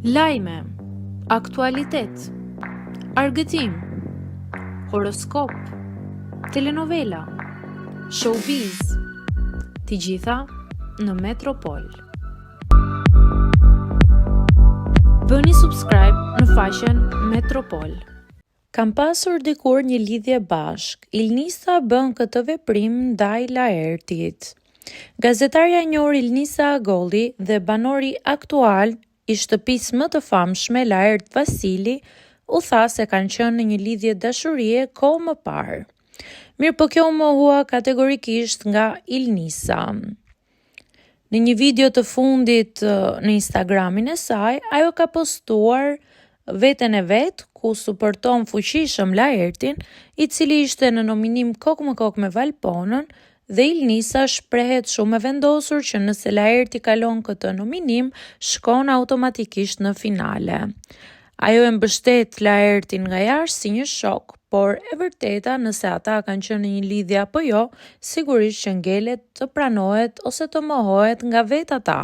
Lajme, aktualitet, argëtim, horoskop, telenovela, showbiz, të gjitha në Metropol. Bëni subscribe në faqen Metropol. Kam pasur dikur një lidhje bashk. Ilnisa bën këtë veprim ndaj Laertit. Gazetarja e njohur Ilnisa Agolli dhe banori aktual i shtëpisë më të famshme Laert Vasili u tha se kanë qenë në një lidhje dashurie kohë më parë. Mirë po kjo u mohua kategorikisht nga Ilnisa. Në një video të fundit në Instagramin e saj, ajo ka postuar veten e vet ku suporton fuqishëm Laertin, i cili ishte në nominim kokë më kokë me Valponën, dhe Ilnisa shprehet shumë e vendosur që nëse Laerti kalon këtë nominim, shkon automatikisht në finale. Ajo e mbështet Laertin nga jashtë si një shok, por e vërteta nëse ata kanë qenë në një lidhje apo jo, sigurisht që ngelet të pranohet ose të mohohet nga vetë ata.